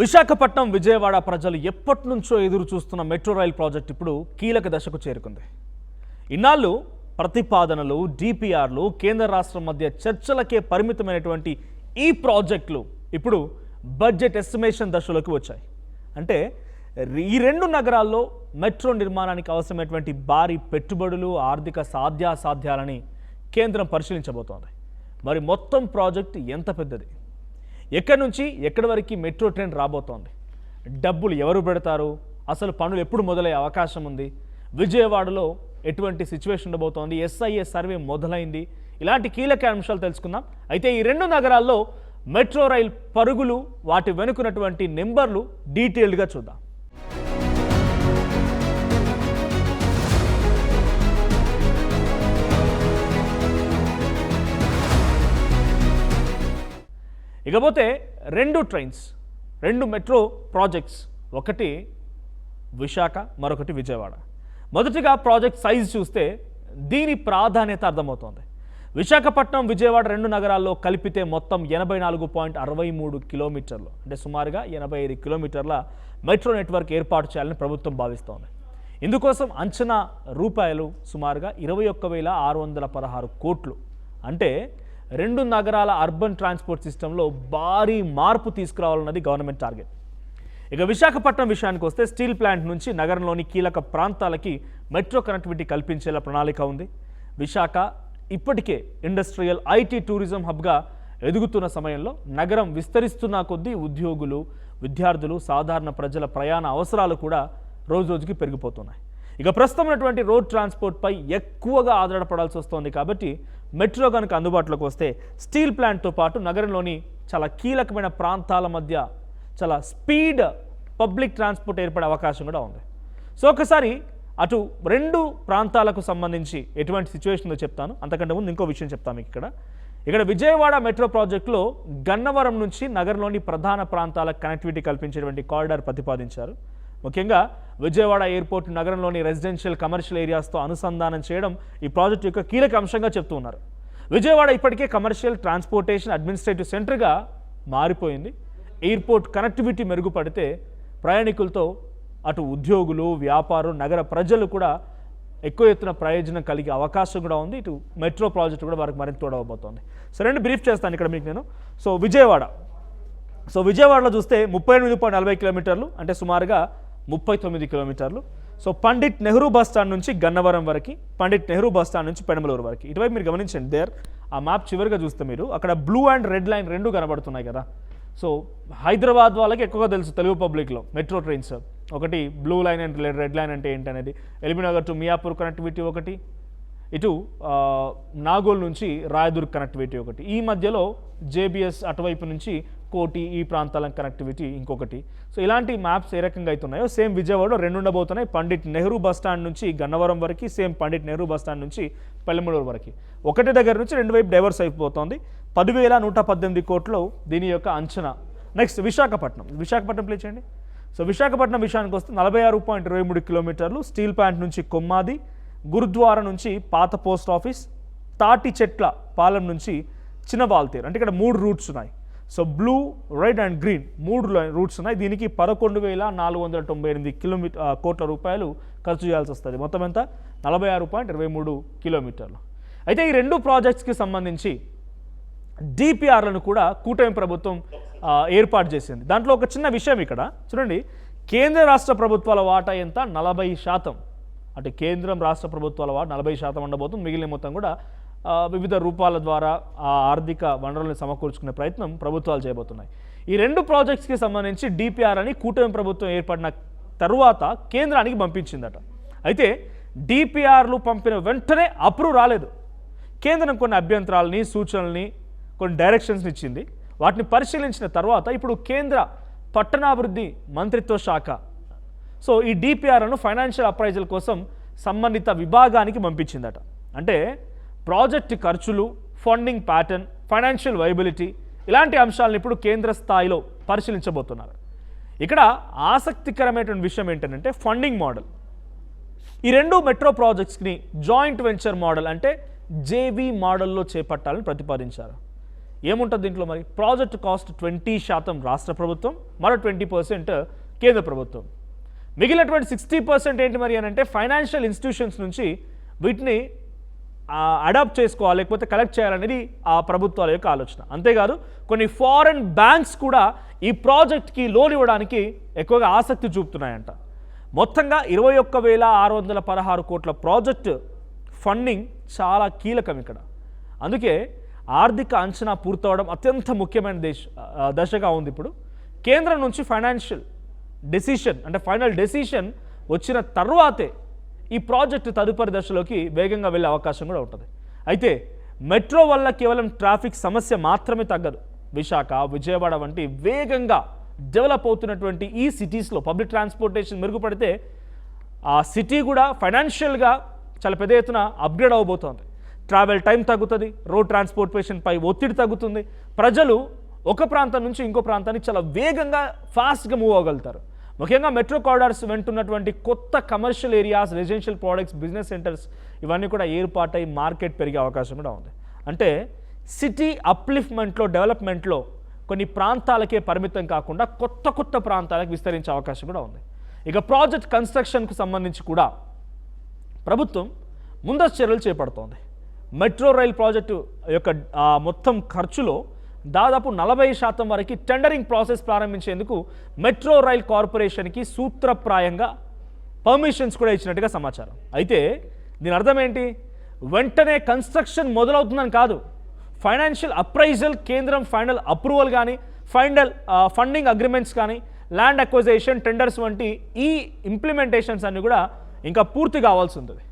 విశాఖపట్నం విజయవాడ ప్రజలు ఎప్పటి నుంచో ఎదురు చూస్తున్న మెట్రో రైల్ ప్రాజెక్ట్ ఇప్పుడు కీలక దశకు చేరుకుంది. ఇన్నాళ్ళు ప్రతిపాదనలు, డిపిఆర్లు కేంద్ర రాష్ట్రం మధ్య చర్చలకే పరిమితమైనటువంటి ఈ ప్రాజెక్టులు ఇప్పుడు బడ్జెట్ ఎస్టిమేషన్ దశలోకి వచ్చాయి. అంటే ఈ రెండు నగరాల్లో మెట్రో నిర్మాణానికి అవసరమైనటువంటి భారీ పెట్టుబడులు, ఆర్థిక సాధ్యాసాధ్యాలని కేంద్రం పరిశీలించబోతోంది. మరి మొత్తం ప్రాజెక్ట్ ఎంత పెద్దది, ఎక్కడి నుంచి ఎక్కడి వరకు మెట్రో ట్రైన్ రాబోతోంది, డబ్బులు ఎవరు పెడతారు, అసలు పనులు ఎప్పుడు మొదలయ్యే అవకాశం ఉంది, విజయవాడలో ఎటువంటి సిచ్యువేషన్ ఉండబోతోంది, ఎస్ఐఏ సర్వే మొదలైంది, ఇలాంటి కీలక అంశాలు తెలుసుకుందాం. అయితే ఈ రెండు నగరాల్లో మెట్రో రైల్ పరుగులు, వాటి వెనుకున్నటువంటి నెంబర్లు డీటెయిల్డ్గా చూద్దాం. ఇకపోతే రెండు మెట్రో ప్రాజెక్ట్స్, ఒకటి విశాఖ, మరొకటి విజయవాడ. మొదటిగా ప్రాజెక్ట్ సైజ్ చూస్తే దీని ప్రాధాన్యత అర్థమవుతోంది. విశాఖపట్నం విజయవాడ రెండు నగరాల్లో కలిపితే మొత్తం 84.63 కిలోమీటర్లు, అంటే సుమారుగా 85 కిలోమీటర్ల మెట్రో నెట్వర్క్ ఏర్పాటు చేయాలని ప్రభుత్వం భావిస్తోంది. ఇందుకోసం అంచనా రూపాయలు సుమారుగా 21,616 కోట్లు. అంటే రెండు నగరాల అర్బన్ ట్రాన్స్పోర్ట్ సిస్టంలో భారీ మార్పు తీసుకురావాలన్నది గవర్నమెంట్ టార్గెట్. ఇక విశాఖపట్నం విషయానికి వస్తే స్టీల్ ప్లాంట్ నుంచి నగరంలోని కీలక ప్రాంతాలకి మెట్రో కనెక్టివిటీ కల్పించేలా ప్రణాళిక ఉంది. విశాఖ ఇప్పటికే ఇండస్ట్రియల్, ఐటీ, టూరిజం హబ్గా ఎదుగుతున్న సమయంలో నగరం విస్తరిస్తున్న కొద్దీ ఉద్యోగులు, విద్యార్థులు, సాధారణ ప్రజల ప్రయాణ అవసరాలు కూడా రోజురోజుకి పెరిగిపోతున్నాయి. ఇక ప్రస్తుతం ఉన్నటువంటి రోడ్ ట్రాన్స్పోర్ట్పై ఎక్కువగా ఆధారపడాల్సి వస్తుంది. కాబట్టి మెట్రో కనుక అందుబాటులోకి వస్తే స్టీల్ ప్లాంట్తో పాటు నగరంలోని చాలా కీలకమైన ప్రాంతాల మధ్య చాలా స్పీడ్ పబ్లిక్ ట్రాన్స్పోర్ట్ ఏర్పడే అవకాశం కూడా ఉంది. సో ఒకసారి అటు రెండు ప్రాంతాలకు సంబంధించి ఎటువంటి సిచ్యువేషన్ ఉందో చెప్తాను. అంతకంటే ముందు ఇంకో విషయం చెప్తాను మీకు. ఇక్కడ విజయవాడ మెట్రో ప్రాజెక్టులో గన్నవరం నుంచి నగరంలోని ప్రధాన ప్రాంతాలకు కనెక్టివిటీ కల్పించేటువంటి కారిడార్ ప్రతిపాదించారు. ముఖ్యంగా విజయవాడ ఎయిర్పోర్ట్ నగరంలోని రెసిడెన్షియల్, కమర్షియల్ ఏరియాస్తో అనుసంధానం చేయడం ఈ ప్రాజెక్టు యొక్క కీలక అంశంగా చెప్తూ ఉన్నారు. విజయవాడ ఇప్పటికే కమర్షియల్, ట్రాన్స్పోర్టేషన్, అడ్మినిస్ట్రేటివ్ సెంటర్గా మారిపోయింది. ఎయిర్పోర్ట్ కనెక్టివిటీ మెరుగుపడితే ప్రయాణికులతో అటు ఉద్యోగులు, వ్యాపారులు, నగర ప్రజలు కూడా ఎక్కువ ఎత్తున ప్రయోజనం కలిగే అవకాశం కూడా ఉంది. ఇటు మెట్రో ప్రాజెక్టు కూడా వారికి మరింత తోడవబోతోంది. సో రెండు బ్రీఫ్ చేస్తాను ఇక్కడ మీకు నేను. విజయవాడలో చూస్తే 38.40 కిలోమీటర్లు, అంటే సుమారుగా 39 కిలోమీటర్లు. So Pandit Nehru bus stand నుంచి గన్నవరం వరకు, పండిట్ నెహ్రూ బస్ స్టాండ్ నుంచి పెనమలూరు వరకు. ఇటువైపు మీరు గమనించండి, ఆ మ్యాప్ చివరిగా చూస్తే మీరు అక్కడ బ్లూ అండ్ రెడ్ లైన్ రెండు కనబడుతున్నాయి కదా. సో హైదరాబాద్ వాళ్ళకి ఎక్కువగా తెలుసు తెలుగు పబ్లిక్లో మెట్రో ట్రైన్స్. ఒకటి blue line and red line అంటే ఏంటనేది. ఎల్బీనగర్ టు మియాపూర్ కనెక్టివిటీ ఒకటి, ఇటు నాగోల్ నుంచి రాయదుర్గ్ కనెక్టివిటీ ఒకటి, ఈ మధ్యలో జేబీఎస్ అటువైపు నుంచి కోటి ఈ ప్రాంతాల కనెక్టివిటీ ఇంకొకటి. సో ఇలాంటి మ్యాప్స్ ఏ రకంగా అవుతున్నాయో సేమ్ విజయవాడలో రెండు ఉండబోతున్నాయి. పండిట్ నెహ్రూ బస్ స్టాండ్ నుంచి గన్నవరం వరకు, same Pandit Nehru bus stand నుంచి పెళ్లమూరు వరకు. ఒకటి దగ్గర నుంచి రెండు వైపు డైవర్స్ అయిపోతుంది. 10,118 కోట్లు దీని యొక్క అంచనా. నెక్స్ట్ విశాఖపట్నం ప్లే చేయండి. సో విశాఖపట్నం విషయానికి వస్తే 46.23 కిలోమీటర్లు. స్టీల్ ప్లాంట్ నుంచి కొమ్మాది, గురుద్వారా నుంచి పాత పోస్ట్ ఆఫీస్, తాటి చెట్ల పాలెం నుంచి చిన్న బాల్తీర్, అంటే ఇక్కడ 3 రూట్స్ ఉన్నాయి. So blue, red and green 3 roots ఉన్నాయి. దీనికి 11,498 కోట్ల రూపాయలు ఖర్చు చేయాల్సి వస్తుంది. మొత్తం ఎంత? 46.23 కిలోమీటర్లు. అయితే ఈ రెండు ప్రాజెక్ట్స్కి సంబంధించి డిపిఆర్లను కూడా కూటమి ప్రభుత్వం ఏర్పాటు చేసింది. దాంట్లో ఒక చిన్న విషయం ఇక్కడ చూడండి. కేంద్ర రాష్ట్ర ప్రభుత్వాల వాటా ఎంత? 40%. అంటే కేంద్రం, రాష్ట్ర ప్రభుత్వాల వాటా 40% ఉండబోతుంది. మిగిలిన మొత్తం కూడా వివిధ రూపాల ద్వారా ఆ ఆర్థిక వనరులను సమకూర్చుకునే ప్రయత్నం ప్రభుత్వాలు చేయబోతున్నాయి. ఈ రెండు ప్రాజెక్ట్స్కి సంబంధించి డిపిఆర్ అని కూటమి ప్రభుత్వం ఏర్పడిన తరువాత కేంద్రానికి పంపించిందట. అయితే డిపిఆర్లు పంపిన వెంటనే అప్రూవ్ రాలేదు. కేంద్రం కొన్ని అభ్యంతరాలని, సూచనల్ని, కొన్ని డైరెక్షన్స్ని ఇచ్చింది. వాటిని పరిశీలించిన తర్వాత ఇప్పుడు కేంద్ర పట్టణాభివృద్ధి మంత్రిత్వ శాఖ సో ఈ డిపిఆర్లను ఫైనాన్షియల్ అప్రైజల్ కోసం సంబంధిత విభాగానికి పంపించిందట. అంటే ప్రాజెక్ట్ ఖర్చులు, ఫండింగ్ ప్యాటర్న్, ఫైనాన్షియల్ వైబిలిటీ ఇలాంటి అంశాలను ఇప్పుడు కేంద్ర స్థాయిలో పరిశీలించబోతున్నారు. ఇక్కడ ఆసక్తికరమైనటువంటి విషయం ఏంటంటే ఫండింగ్ మోడల్. ఈ రెండు మెట్రో ప్రాజెక్ట్స్ని జాయింట్ వెంచర్ మోడల్, అంటే జేవీ మోడల్లో చేపట్టాలని ప్రతిపాదించారు. ఏముంటుంది దీంట్లో మరి? ప్రాజెక్ట్ కాస్ట్ 20% రాష్ట్ర ప్రభుత్వం, మరో 20% కేంద్ర ప్రభుత్వం. మిగిలినటువంటి 60% ఏంటి మరి అని అంటే ఫైనాన్షియల్ ఇన్స్టిట్యూషన్స్ నుంచి వీటిని అడాప్ట్ చేసుకోవాలి, లేకపోతే కలెక్ట్ చేయాలనేది ఆ ప్రభుత్వాల యొక్క ఆలోచన. అంతేకాదు కొన్ని ఫారెన్ బ్యాంక్స్ కూడా ఈ ప్రాజెక్ట్కి లోన్ ఇవ్వడానికి ఎక్కువగా ఆసక్తి చూపుతున్నాయంట. మొత్తంగా 21,616 కోట్ల ప్రాజెక్టు ఫండింగ్ చాలా కీలకం ఇక్కడ. అందుకే ఆర్థిక అంచనా పూర్తవడం అత్యంత ముఖ్యమైన దశగా ఉంది. ఇప్పుడు కేంద్రం నుంచి ఫైనాన్షియల్ డెసిషన్ అంటే ఫైనల్ డెసిషన్ వచ్చిన తర్వాతే ఈ ప్రాజెక్టు తదుపరి దశలోకి వేగంగా వెళ్ళే అవకాశం కూడా ఉంటుంది. అయితే మెట్రో వల్ల కేవలం ట్రాఫిక్ సమస్య మాత్రమే తగ్గదు. విశాఖ, విజయవాడ వంటి వేగంగా డెవలప్ అవుతున్నటువంటి ఈ సిటీస్లో పబ్లిక్ ట్రాన్స్పోర్టేషన్ మెరుగుపడితే ఆ సిటీ కూడా ఫైనాన్షియల్గా చాలా పెద్ద ఎత్తున అప్గ్రేడ్ అవ్వబోతోంది. ట్రావెల్ టైం తగ్గుతుంది, రోడ్ ట్రాన్స్పోర్టేషన్పై ఒత్తిడి తగ్గుతుంది, ప్రజలు ఒక ప్రాంతం నుంచి ఇంకో ప్రాంతానికి చాలా వేగంగా ఫాస్ట్గా మూవ్ అవ్వగలుగుతారు. ముఖ్యంగా మెట్రో కారిడార్స్ వెంటున్నటువంటి కొత్త commercial areas, residential products, business centres ఇవన్నీ కూడా ఏర్పాటై మార్కెట్ పెరిగే అవకాశం కూడా ఉంది. అంటే సిటీ అప్లిఫ్ట్మెంట్లో, డెవలప్మెంట్లో కొన్ని ప్రాంతాలకే పరిమితం కాకుండా కొత్త కొత్త ప్రాంతాలకు విస్తరించే అవకాశం కూడా ఉంది. ఇక ప్రాజెక్ట్ కన్స్ట్రక్షన్కు సంబంధించి కూడా ప్రభుత్వం ముందస్తు చర్యలు చేపడుతోంది. మెట్రో రైల్ ప్రాజెక్టు యొక్క మొత్తం ఖర్చులో దాదాపు 40% వరకు టెండరింగ్ ప్రాసెస్ ప్రారంభించేందుకు మెట్రో రైల్ కార్పొరేషన్కి సూత్రప్రాయంగా పర్మిషన్స్ కూడా ఇచ్చినట్టుగా సమాచారం. అయితే దీని అర్థం ఏంటి? వెంటనే కన్స్ట్రక్షన్ మొదలవుతుందని కాదు. ఫైనాన్షియల్ అప్రైజల్, కేంద్రం ఫైనల్ అప్రూవల్ కానీ, ఫైనల్ ఫండింగ్ అగ్రిమెంట్స్ కానీ, ల్యాండ్ అక్విజిషన్, టెండర్స్ వంటి ఈ ఇంప్లిమెంటేషన్స్ అన్నీ కూడా ఇంకా పూర్తి కావాల్సి ఉంటుంది.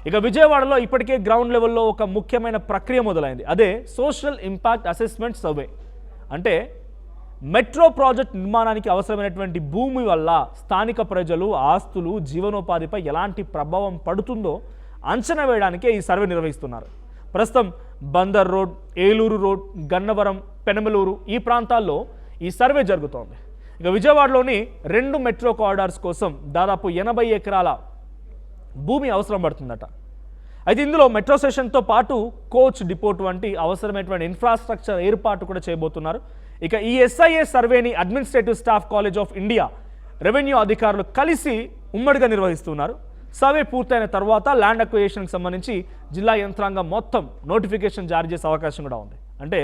ఇక విజయవాడలో ఇప్పటికే గ్రౌండ్ లెవెల్లో ఒక ముఖ్యమైన ప్రక్రియ మొదలైంది. అదే సోషల్ ఇంపాక్ట్ అసెస్మెంట్ సర్వే. అంటే మెట్రో ప్రాజెక్ట్ నిర్మాణానికి అవసరమైనటువంటి భూమి వల్ల స్థానిక ప్రజలు, ఆస్తులు, జీవనోపాధిపై ఎలాంటి ప్రభావం పడుతుందో అంచనా వేయడానికే ఈ సర్వే నిర్వహిస్తున్నారు. ప్రస్తుతం బందర్ రోడ్, ఏలూరు రోడ్, గన్నవరం, పెనమలూరు ఈ ప్రాంతాల్లో ఈ సర్వే జరుగుతోంది. ఇక విజయవాడలోని 2 మెట్రో కారిడార్స్ కోసం దాదాపు 80 ఎకరాల భూమి అవసరం పడుతుందట. అయితే ఇందులో మెట్రో స్టేషన్తో పాటు కోచ్ డిపోట్ వంటి అవసరమైనటువంటి ఇన్ఫ్రాస్ట్రక్చర్ ఏర్పాటు కూడా చేయబోతున్నారు. ఇక ఈ ఎస్ఐఏ సర్వేని administrative staff college of India, revenue అధికారులు కలిసి ఉమ్మడిగా నిర్వహిస్తున్నారు. సర్వే పూర్తయిన తర్వాత ల్యాండ్ అక్విజిషన్కి సంబంధించి జిల్లా యంత్రాంగం మొత్తం నోటిఫికేషన్ జారీ చేసే అవకాశం కూడా ఉంది. అంటే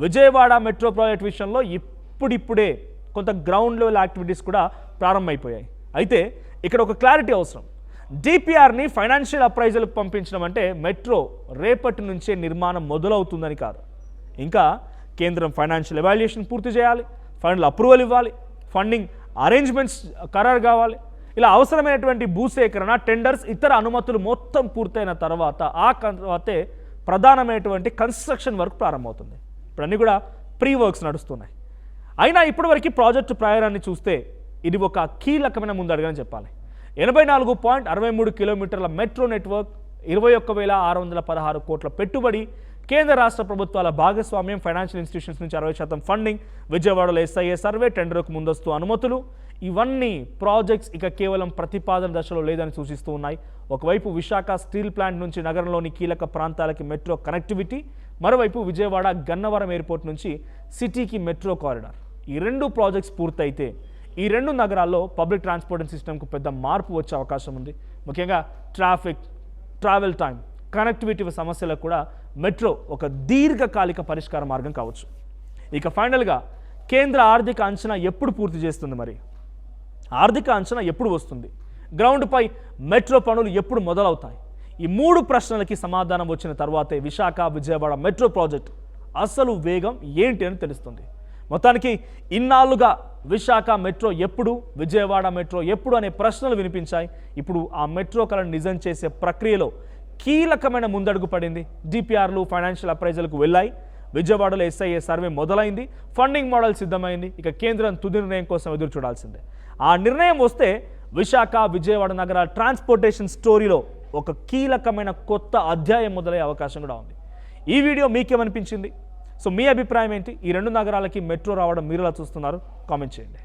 విజయవాడ మెట్రో ప్రాజెక్ట్ విషయంలో ఇప్పుడిప్పుడే కొంత గ్రౌండ్ లెవెల్ యాక్టివిటీస్ కూడా ప్రారంభమైపోయాయి. అయితే ఇక్కడ ఒక క్లారిటీ అవసరం. డిపిఆర్ని ఫైనాన్షియల్ అప్రైజల్కి పంపించడం అంటే మెట్రో రేపటి నుంచే నిర్మాణం మొదలవుతుందని కాదు. ఇంకా కేంద్రం ఫైనాన్షియల్ ఎవాల్యుయేషన్ పూర్తి చేయాలి, ఫైనల్ అప్రూవల్ ఇవ్వాలి, ఫండింగ్ అరేంజ్మెంట్స్ ఖరారు కావాలి. ఇలా అవసరమైనటువంటి భూసేకరణ, టెండర్స్, ఇతర అనుమతులు మొత్తం పూర్తయిన తర్వాత తర్వాతే ప్రధానమైనటువంటి కన్స్ట్రక్షన్ వర్క్ ప్రారంభమవుతుంది. ఇప్పుడు అన్నీ కూడా ప్రీ వర్క్స్ నడుస్తున్నాయి. అయినా ఇప్పటివరకు ప్రాజెక్టు ప్రయాణాన్ని చూస్తే ఇది ఒక కీలకమైన ముందడుగని చెప్పాలి. 84.63 కిలోమీటర్ల మెట్రో నెట్వర్క్, 21,616 కోట్ల పెట్టుబడి, కేంద్ర రాష్ట్ర ప్రభుత్వాల భాగస్వామ్యం, ఫైనాన్షియల్ ఇన్స్టిట్యూషన్స్ నుంచి 60% ఫండింగ్, విజయవాడలో ఎస్ఐఏ సర్వే, టెండర్కు ముందస్తు అనుమతులు, ఇవన్నీ ప్రాజెక్ట్స్ ఇక కేవలం ప్రతిపాదన దశలో లేదని సూచిస్తూ ఉన్నాయి. ఒకవైపు విశాఖ స్టీల్ ప్లాంట్ నుంచి నగరంలోని కీలక ప్రాంతాలకి మెట్రో కనెక్టివిటీ, మరోవైపు విజయవాడ గన్నవరం ఎయిర్పోర్ట్ నుంచి సిటీకి మెట్రో కారిడార్. ఈ 2 ప్రాజెక్ట్స్ పూర్తయితే ఈ 2 నగరాల్లో పబ్లిక్ ట్రాన్స్పోర్టేషన్ సిస్టమ్కు పెద్ద మార్పు వచ్చే అవకాశం ఉంది. ముఖ్యంగా ట్రాఫిక్, ట్రావెల్ టైం, కనెక్టివిటీ సమస్యలకు కూడా మెట్రో ఒక దీర్ఘకాలిక పరిష్కార మార్గం కావచ్చు. ఇక ఫైనల్గా కేంద్ర ఆర్థిక అంచనా ఎప్పుడు పూర్తి చేస్తుంది? మరి ఆర్థిక అంచనా ఎప్పుడు వస్తుంది? గ్రౌండ్పై మెట్రో పనులు ఎప్పుడు మొదలవుతాయి? ఈ 3 ప్రశ్నలకి సమాధానం వచ్చిన తర్వాతే విశాఖ, విజయవాడ మెట్రో ప్రాజెక్ట్ అసలు వేగం ఏంటి అని తెలుస్తుంది. మొత్తానికి ఇన్నాళ్ళుగా విశాఖ మెట్రో ఎప్పుడు, విజయవాడ మెట్రో ఎప్పుడు అనే ప్రశ్నలు వినిపించాయి. ఇప్పుడు ఆ మెట్రో కలను నిజం చేసే ప్రక్రియలో కీలకమైన ముందడుగు పడింది. డిపిఆర్లు ఫైనాన్షియల్ అప్రైజల్కు వెళ్ళాయి. విజయవాడలో ఎస్ఐఏ సర్వే మొదలైంది. ఫండింగ్ మోడల్ సిద్ధమైంది. ఇక కేంద్రం తుది నిర్ణయం కోసం ఎదురు చూడాల్సిందే. ఆ నిర్ణయం వస్తే విశాఖ, విజయవాడ నగరాల ట్రాన్స్పోర్టేషన్ స్టోరీలో ఒక కీలకమైన కొత్త అధ్యాయం మొదలయ్యే అవకాశం కూడా ఉంది. ఈ వీడియో మీకేమనిపించింది? సో మీ అభిప్రాయం ఏంటి? ఈ 2 నగరాలకి మెట్రో రావడం మీరు ఎలా చూస్తున్నారు? కామెంట్ చేయండి.